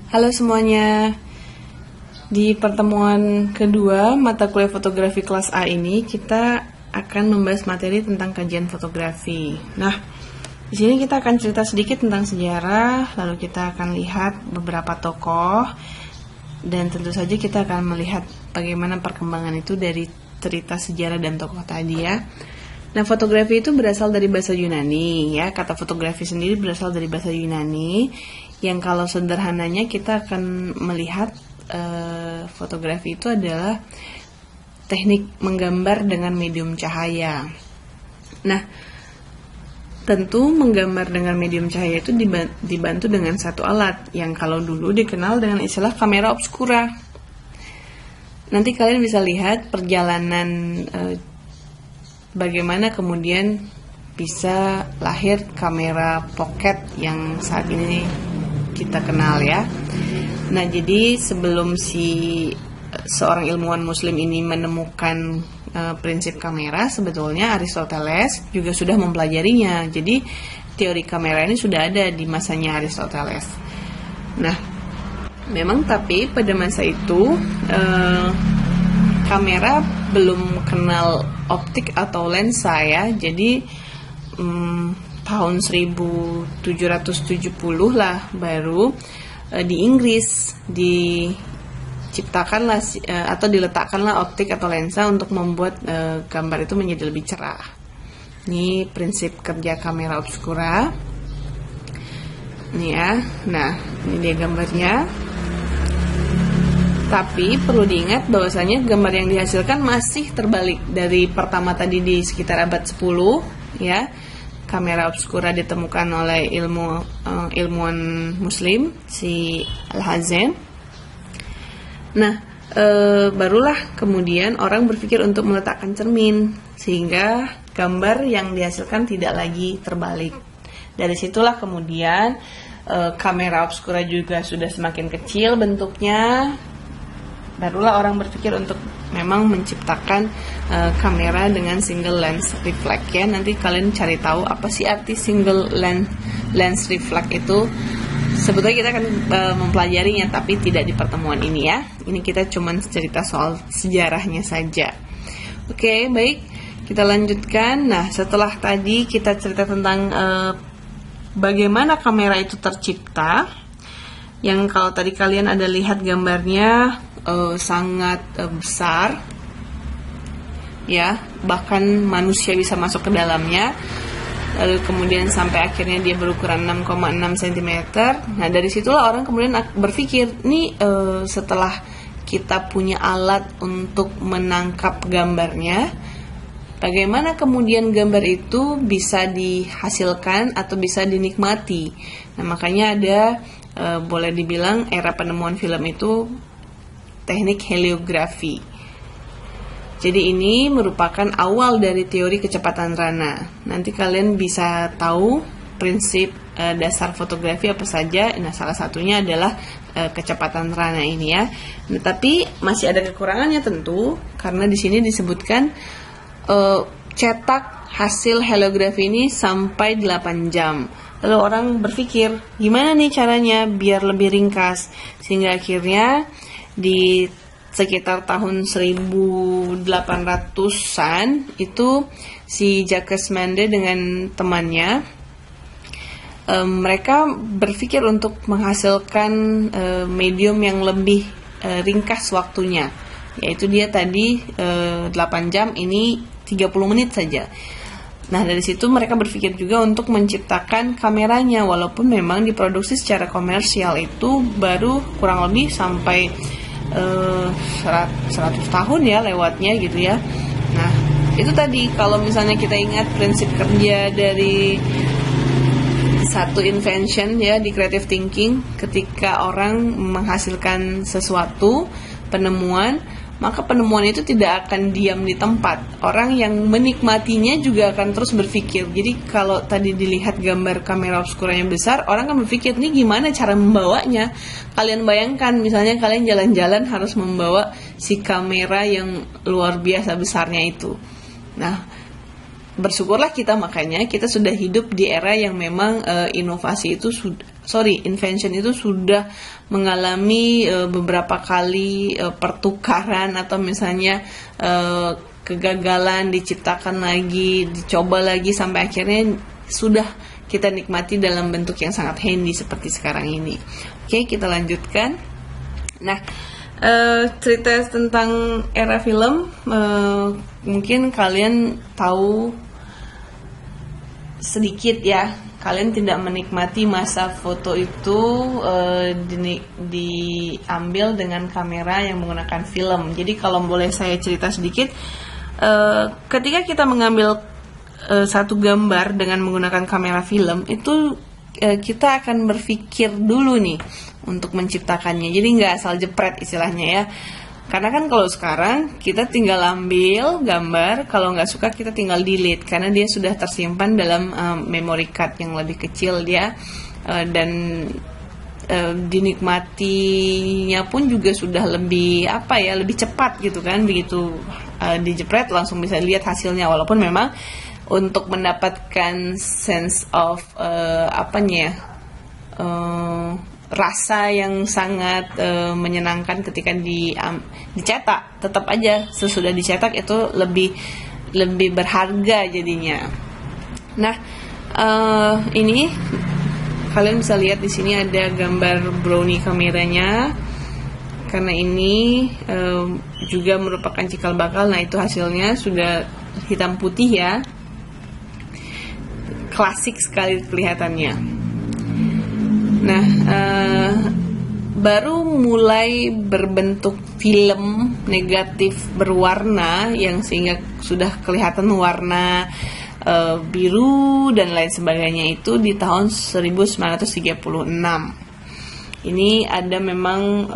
Halo semuanya, di pertemuan kedua mata kuliah fotografi kelas A ini kita akan membahas materi tentang kajian fotografi. Nah, di sini kita akan cerita sedikit tentang sejarah, lalu kita akan lihat beberapa tokoh, dan tentu saja kita akan melihat bagaimana perkembangan itu dari cerita sejarah dan tokoh tadi ya. Nah, fotografi itu berasal dari bahasa Yunani ya. Kata fotografi sendiri berasal dari bahasa Yunani, yang kalau sederhananya kita akan melihat fotografi itu adalah teknik menggambar dengan medium cahaya. Nah, tentu menggambar dengan medium cahaya itu dibantu dengan satu alat yang kalau dulu dikenal dengan istilah kamera obscura. Nanti kalian bisa lihat perjalanan bagaimana kemudian bisa lahir kamera pocket yang saat ini kita kenal ya. Nah, jadi sebelum seorang ilmuwan muslim ini menemukan prinsip kamera, sebetulnya Aristoteles juga sudah mempelajarinya. Jadi teori kamera ini sudah ada di masanya Aristoteles. Nah, memang tapi pada masa itu kamera belum kenal optik atau lensa ya. Jadi tahun 1770 lah baru di Inggris diciptakanlah atau diletakkanlah optik atau lensa untuk membuat gambar itu menjadi lebih cerah. Ini prinsip kerja kamera obscura. Nih ya. Nah, ini dia gambarnya. Tapi perlu diingat bahwasanya gambar yang dihasilkan masih terbalik dari pertama tadi di sekitar abad 10 ya. Kamera obscura ditemukan oleh ilmuwan muslim si Alhazen. Nah, barulah kemudian orang berpikir untuk meletakkan cermin sehingga gambar yang dihasilkan tidak lagi terbalik. Dari situlah kemudian kamera obscura juga sudah semakin kecil bentuknya. Barulah orang berpikir untuk memang menciptakan kamera dengan single lens reflex ya. Nanti kalian cari tahu apa sih arti single lens reflex itu. Sebetulnya kita akan mempelajarinya, tapi tidak di pertemuan ini ya. Ini kita cuma cerita soal sejarahnya saja. Oke, baik, kita lanjutkan. Nah, setelah tadi kita cerita tentang bagaimana kamera itu tercipta, yang kalau tadi kalian ada lihat gambarnya sangat besar ya, bahkan manusia bisa masuk ke dalamnya. Lalu kemudian sampai akhirnya dia berukuran 6,6 cm. Nah, dari situlah orang kemudian berpikir, nih setelah kita punya alat untuk menangkap gambarnya, bagaimana kemudian gambar itu bisa dihasilkan atau bisa dinikmati. Nah, makanya ada boleh dibilang era penemuan film itu teknik heliografi. Jadi ini merupakan awal dari teori kecepatan rana. Nanti kalian bisa tahu prinsip dasar fotografi apa saja. Nah, salah satunya adalah kecepatan rana ini ya. Nah, tapi masih ada kekurangannya tentu, karena di sini disebutkan cetak hasil heliografi ini sampai 8 jam. Lalu orang berpikir, gimana nih caranya biar lebih ringkas? Sehingga akhirnya di sekitar tahun 1800-an itu si Jacques Mande dengan temannya mereka berpikir untuk menghasilkan medium yang lebih ringkas waktunya, yaitu dia tadi 8 jam, ini 30 menit saja. Nah, dari situ mereka berpikir juga untuk menciptakan kameranya, walaupun memang diproduksi secara komersial itu baru kurang lebih sampai 100 tahun ya lewatnya gitu ya. Nah, itu tadi kalau misalnya kita ingat prinsip kerja dari satu invention ya di creative thinking, ketika orang menghasilkan sesuatu penemuan, maka penemuan itu tidak akan diam di tempat. Orang yang menikmatinya juga akan terus berpikir. Jadi kalau tadi dilihat gambar kamera obscuranya besar, orang kan berpikir, ini gimana cara membawanya? Kalian bayangkan misalnya kalian jalan-jalan harus membawa si kamera yang luar biasa besarnya itu. Nah, bersyukurlah kita, makanya kita sudah hidup di era yang memang inovasi itu invention itu sudah mengalami beberapa kali pertukaran, atau misalnya kegagalan, diciptakan lagi, dicoba lagi, sampai akhirnya sudah kita nikmati dalam bentuk yang sangat handy seperti sekarang ini. Oke, kita lanjutkan. Nah, cerita tentang era film, mungkin kalian tahu sedikit ya. Kalian tidak menikmati masa foto itu diambil dengan kamera yang menggunakan film. Jadi kalau boleh saya cerita sedikit, ketika kita mengambil satu gambar dengan menggunakan kamera film itu, kita akan berpikir dulu nih untuk menciptakannya. Jadi nggak asal jepret istilahnya ya. Karena kan kalau sekarang kita tinggal ambil gambar, kalau nggak suka kita tinggal delete, karena dia sudah tersimpan dalam memory card yang lebih kecil dia, dan dinikmatinya pun juga sudah lebih lebih cepat gitu kan. Begitu dijepret langsung bisa lihat hasilnya, walaupun memang untuk mendapatkan sense of rasa yang sangat menyenangkan ketika dicetak, tetap aja sesudah dicetak itu lebih berharga jadinya. Nah, ini kalian bisa lihat di sini ada gambar brownie kameranya, karena ini juga merupakan cikal bakal. Nah, itu hasilnya sudah hitam putih ya, klasik sekali kelihatannya. Nah, baru mulai berbentuk film negatif berwarna, yang sehingga sudah kelihatan warna biru dan lain sebagainya itu di tahun 1936. Ini ada memang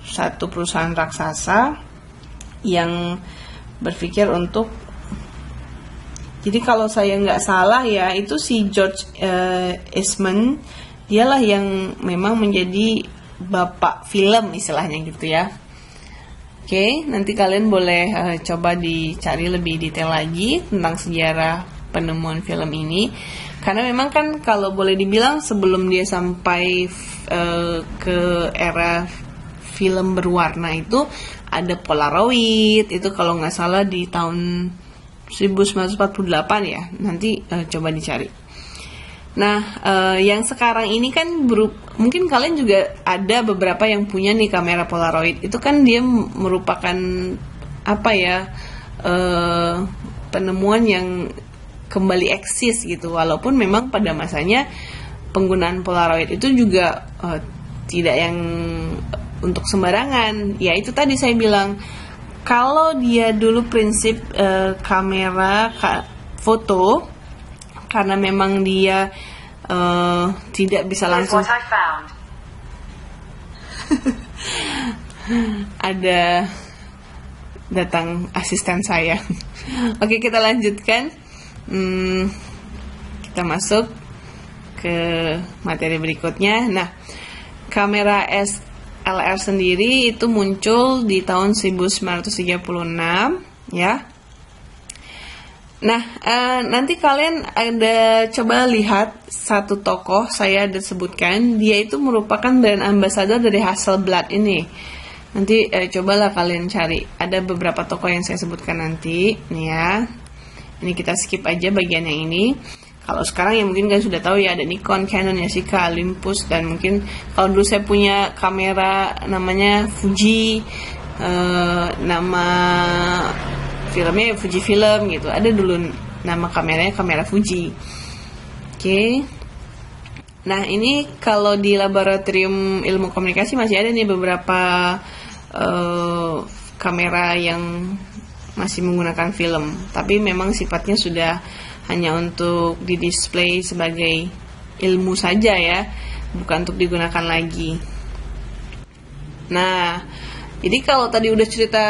satu perusahaan raksasa yang berpikir untuk, jadi kalau saya nggak salah ya, itu si George Eastman, dialah yang memang menjadi bapak film istilahnya gitu ya. Oke, nanti kalian boleh coba dicari lebih detail lagi tentang sejarah penemuan film ini, karena memang kan kalau boleh dibilang sebelum dia sampai ke era film berwarna itu ada Polaroid, itu kalau nggak salah di tahun 1948 ya, nanti coba dicari. Nah, yang sekarang ini kan mungkin kalian juga ada beberapa yang punya nih kamera Polaroid. Itu kan dia merupakan penemuan yang kembali eksis gitu. Walaupun memang pada masanya penggunaan Polaroid itu juga tidak yang untuk sembarangan. Ya itu tadi saya bilang, kalau dia dulu prinsip kamera foto, karena memang dia tidak bisa langsung ada datang asisten saya. Oke, kita lanjutkan. Kita masuk ke materi berikutnya. Nah, kamera SLR sendiri itu muncul di tahun 1936 ya. Nah, nanti kalian ada coba lihat satu tokoh, saya ada sebutkan, dia itu merupakan brand ambassador dari Hasselblad ini. Nanti cobalah kalian cari, ada beberapa tokoh yang saya sebutkan nanti, nih ya. Ini kita skip aja bagian yang ini. Kalau sekarang ya mungkin kalian sudah tahu ya, ada Nikon, Canon, Yashica, Olympus, dan mungkin kalau dulu saya punya kamera namanya Fuji, nama filmnya Fuji Film gitu. Ada dulu nama kameranya kamera Fuji. Oke. Nah, ini kalau di Laboratorium Ilmu Komunikasi masih ada nih beberapa kamera yang masih menggunakan film, tapi memang sifatnya sudah hanya untuk di-display sebagai ilmu saja ya, bukan untuk digunakan lagi. Nah, jadi kalau tadi udah cerita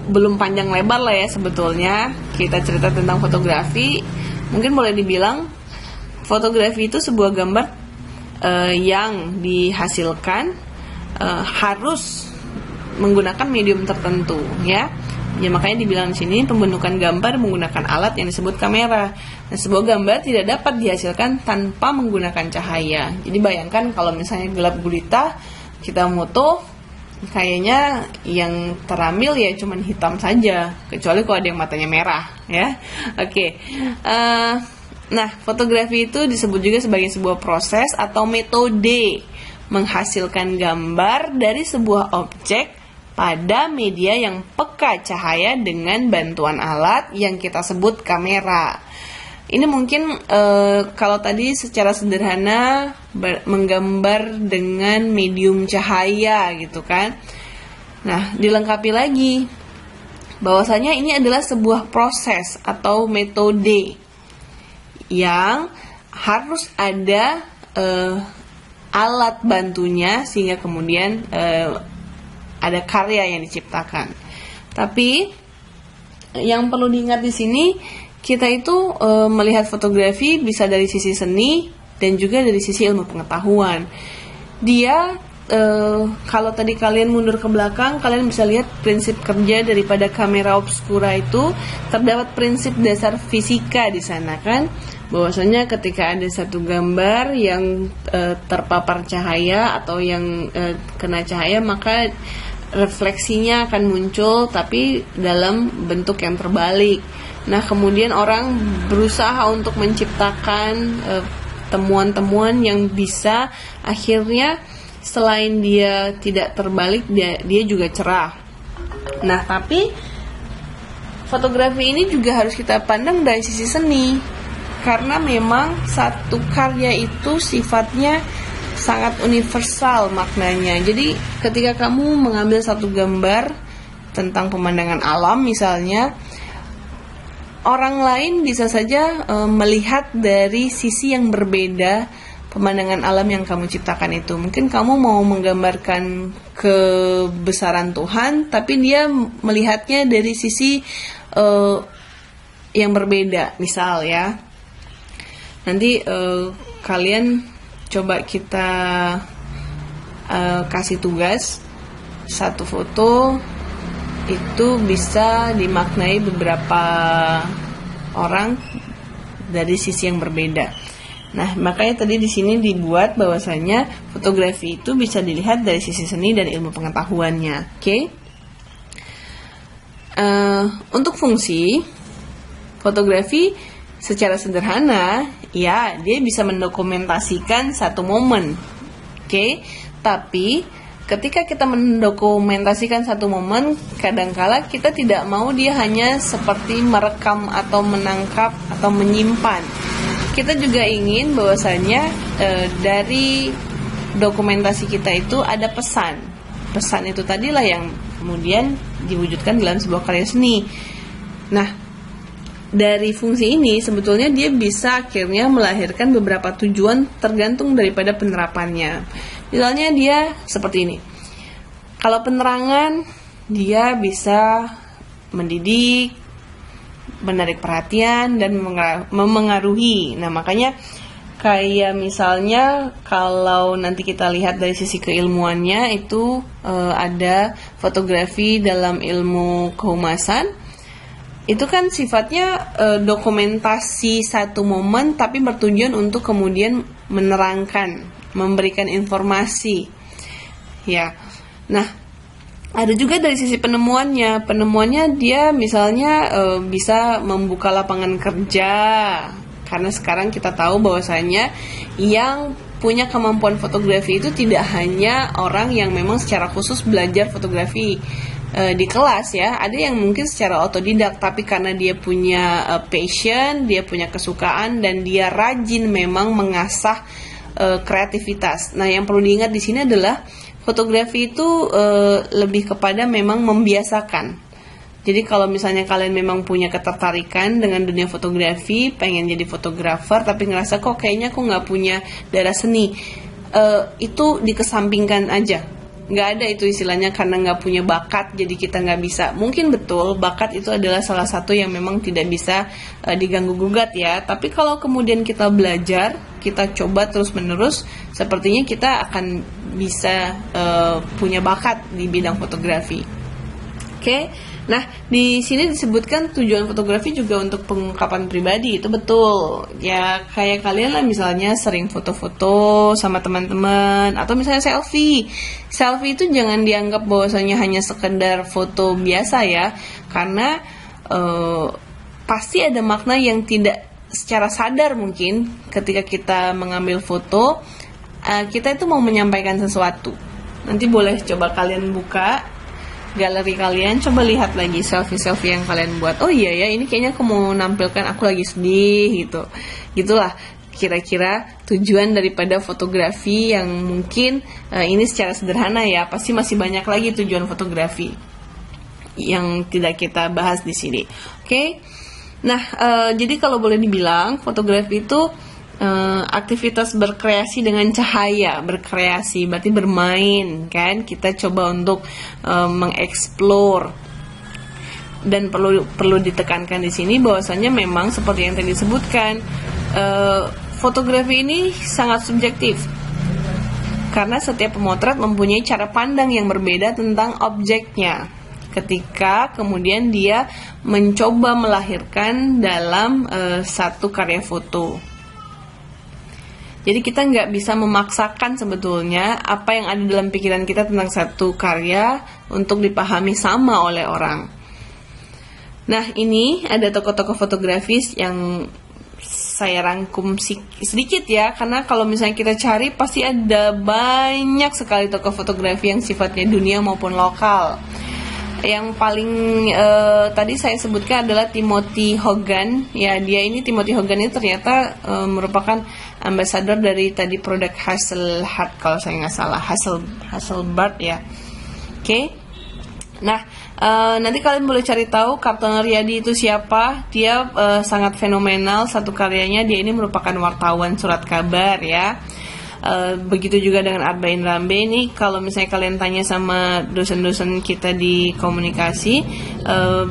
belum panjang lebar lah ya sebetulnya, kita cerita tentang fotografi, mungkin boleh dibilang fotografi itu sebuah gambar yang dihasilkan harus menggunakan medium tertentu ya. Ya makanya dibilang di sini pembentukan gambar menggunakan alat yang disebut kamera. Nah, sebuah gambar tidak dapat dihasilkan tanpa menggunakan cahaya. Jadi bayangkan kalau misalnya gelap gulita, kita foto, kayaknya yang terambil ya cuman hitam saja, kecuali kalau ada yang matanya merah, ya. Oke. Nah, fotografi itu disebut juga sebagai sebuah proses atau metode menghasilkan gambar dari sebuah objek pada media yang peka cahaya dengan bantuan alat yang kita sebut kamera. Ini mungkin kalau tadi secara sederhana menggambar dengan medium cahaya gitu kan. Nah, dilengkapi lagi bahwasanya ini adalah sebuah proses atau metode yang harus ada alat bantunya sehingga kemudian ada karya yang diciptakan. Tapi yang perlu diingat di sini, kita itu melihat fotografi bisa dari sisi seni dan juga dari sisi ilmu pengetahuan. Dia kalau tadi kalian mundur ke belakang, kalian bisa lihat prinsip kerja daripada kamera obscura itu terdapat prinsip dasar fisika di sana kan, bahwasanya ketika ada satu gambar yang terpapar cahaya atau yang kena cahaya, maka refleksinya akan muncul tapi dalam bentuk yang terbalik. Nah, kemudian orang berusaha untuk menciptakan temuan-temuan yang bisa akhirnya selain dia tidak terbalik, dia juga cerah. Nah, tapi fotografi ini juga harus kita pandang dari sisi seni, karena memang satu karya itu sifatnya sangat universal maknanya. Jadi ketika kamu mengambil satu gambar tentang pemandangan alam misalnya, orang lain bisa saja melihat dari sisi yang berbeda pemandangan alam yang kamu ciptakan itu. Mungkin kamu mau menggambarkan kebesaran Tuhan, tapi dia melihatnya dari sisi yang berbeda, misal ya. Nanti kalian coba kita kasih tugas, satu foto itu bisa dimaknai beberapa orang dari sisi yang berbeda. Nah, makanya tadi di sini dibuat bahwasanya fotografi itu bisa dilihat dari sisi seni dan ilmu pengetahuannya. Oke? Untuk fungsi fotografi secara sederhana, ya dia bisa mendokumentasikan satu momen, oke? Tapi ketika kita mendokumentasikan satu momen, kadangkala kita tidak mau dia hanya seperti merekam atau menangkap atau menyimpan. Kita juga ingin bahwasanya dari dokumentasi kita itu ada pesan. Pesan itu tadilah yang kemudian diwujudkan dalam sebuah karya seni. Nah, dari fungsi ini sebetulnya dia bisa akhirnya melahirkan beberapa tujuan tergantung daripada penerapannya. Misalnya dia seperti ini. Kalau penerangan, dia bisa mendidik, menarik perhatian dan memengaruhi. Nah, makanya kayak misalnya kalau nanti kita lihat dari sisi keilmuannya itu ada fotografi dalam ilmu kehumasan. Itu kan sifatnya dokumentasi satu momen tapi bertujuan untuk kemudian menerangkan, memberikan informasi. Ya. Nah, ada juga dari sisi penemuannya. Penemuannya dia misalnya bisa membuka lapangan kerja. Karena sekarang kita tahu bahwasanya yang punya kemampuan fotografi itu tidak hanya orang yang memang secara khusus belajar fotografi di kelas ya, ada yang mungkin secara otodidak, tapi karena dia punya passion, dia punya kesukaan dan dia rajin memang mengasah kreativitas. Nah, yang perlu diingat di sini adalah fotografi itu lebih kepada memang membiasakan. Jadi kalau misalnya kalian memang punya ketertarikan dengan dunia fotografi, pengen jadi fotografer, tapi ngerasa kok kayaknya aku nggak punya darah seni, itu dikesampingkan aja. Nggak ada itu istilahnya karena nggak punya bakat jadi kita nggak bisa. Mungkin betul bakat itu adalah salah satu yang memang tidak bisa diganggu gugat ya. Tapi kalau kemudian kita belajar, kita coba terus menerus, sepertinya kita akan bisa punya bakat di bidang fotografi. Oke, nah di sini disebutkan tujuan fotografi juga untuk pengungkapan pribadi, itu betul. Ya kayak kalian lah misalnya sering foto-foto sama teman-teman atau misalnya selfie. Selfie itu jangan dianggap bahwasanya hanya sekedar foto biasa ya, karena pasti ada makna yang tidak secara sadar mungkin ketika kita mengambil foto, kita itu mau menyampaikan sesuatu. Nanti boleh coba kalian buka galeri kalian, coba lihat lagi selfie-selfie yang kalian buat. Oh iya ya, ini kayaknya aku mau nampilkan aku lagi sedih gitu. Gitulah kira-kira tujuan daripada fotografi yang mungkin ini secara sederhana ya. Pasti masih banyak lagi tujuan fotografi yang tidak kita bahas di sini. Oke. Nah, jadi kalau boleh dibilang fotografi itu aktivitas berkreasi dengan cahaya. Berkreasi berarti bermain kan, kita coba untuk mengeksplor. Dan perlu ditekankan di sini bahwasanya memang seperti yang tadi disebutkan, fotografi ini sangat subjektif karena setiap pemotret mempunyai cara pandang yang berbeda tentang objeknya ketika kemudian dia mencoba melahirkan dalam satu karya foto. Jadi kita nggak bisa memaksakan sebetulnya apa yang ada dalam pikiran kita tentang satu karya untuk dipahami sama oleh orang. Nah, ini ada tokoh-tokoh fotografis yang saya rangkum sedikit ya, karena kalau misalnya kita cari pasti ada banyak sekali tokoh fotografi yang sifatnya dunia maupun lokal. Yang paling tadi saya sebutkan adalah Timothy Hogan. Ya, Timothy Hogan ini ternyata merupakan ambasador dari tadi produk Hasselblad kalau saya nggak salah, Hasselblad ya. Oke. Nah, nanti kalian boleh cari tahu Kartono Riyadi itu siapa. Dia sangat fenomenal, satu karyanya dia ini merupakan wartawan surat kabar ya. Begitu juga dengan Arbain Rambe. Ini kalau misalnya kalian tanya sama dosen-dosen kita di komunikasi,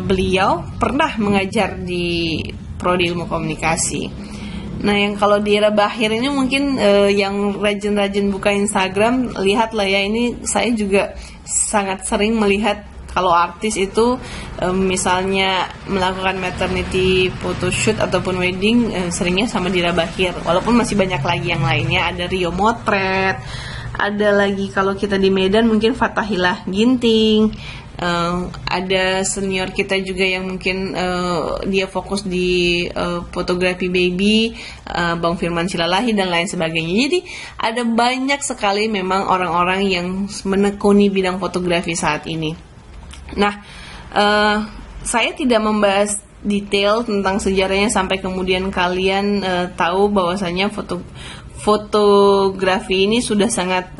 beliau pernah mengajar di prodi ilmu komunikasi. Nah, yang kalau di era Bahir ini mungkin yang rajin-rajin buka Instagram, lihatlah ya, ini saya juga sangat sering melihat kalau artis itu misalnya melakukan maternity photoshoot ataupun wedding, seringnya sama Dira Bahir. Walaupun masih banyak lagi yang lainnya, ada Rio Motret, ada lagi kalau kita di Medan mungkin Fathahilah Ginting, ada senior kita juga yang mungkin dia fokus di fotografi baby, Bang Firman Silalahi dan lain sebagainya. Jadi ada banyak sekali memang orang-orang yang menekuni bidang fotografi saat ini. Nah, saya tidak membahas detail tentang sejarahnya sampai kemudian kalian tahu bahwasanya fotografi ini sudah sangat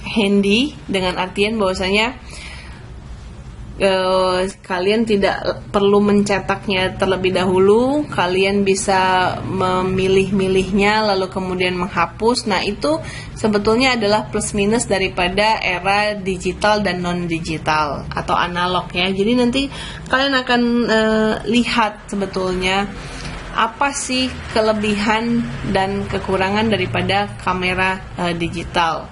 handy, dengan artian bahwasanya kalian tidak perlu mencetaknya terlebih dahulu, kalian bisa memilih-milihnya lalu kemudian menghapus. Nah, itu sebetulnya adalah plus minus daripada era digital dan non digital atau analog ya. Jadi nanti kalian akan lihat sebetulnya apa sih kelebihan dan kekurangan daripada kamera digital,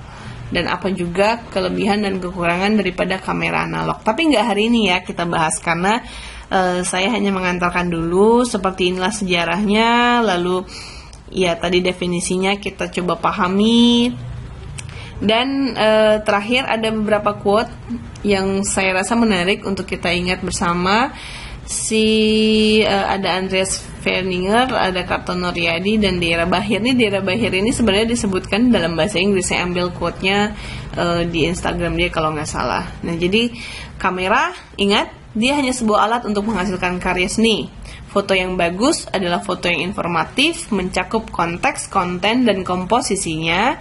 dan apa juga kelebihan dan kekurangan daripada kamera analog. Tapi nggak hari ini ya kita bahas, karena saya hanya mengantarkan dulu seperti inilah sejarahnya, lalu ya tadi definisinya kita coba pahami. Dan terakhir ada beberapa quote yang saya rasa menarik untuk kita ingat bersama. Ada Andreas Ferninger, ada Kartono Riyadi, dan Dira Bahir. Dira Bahir ini sebenarnya disebutkan dalam bahasa Inggris. Saya ambil quote-nya di Instagram dia kalau nggak salah. Nah, jadi kamera, ingat, dia hanya sebuah alat untuk menghasilkan karya seni. Foto yang bagus adalah foto yang informatif, mencakup konteks, konten, dan komposisinya.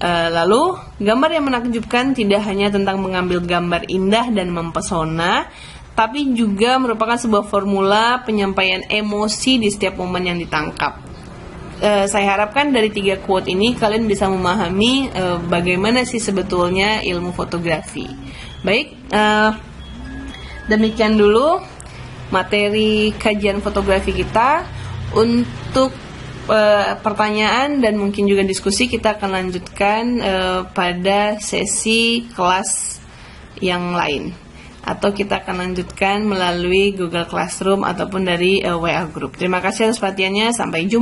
Lalu, gambar yang menakjubkan tidak hanya tentang mengambil gambar indah dan mempesona, tapi juga merupakan sebuah formula penyampaian emosi di setiap momen yang ditangkap. Saya harapkan dari 3 quote ini kalian bisa memahami bagaimana sih sebetulnya ilmu fotografi. Baik, demikian dulu materi kajian fotografi kita. Untuk pertanyaan dan mungkin juga diskusi kita akan lanjutkan pada sesi kelas yang lain. atau kita akan lanjutkan melalui Google Classroom ataupun dari WA Group. Terima kasih atas perhatiannya, sampai jumpa.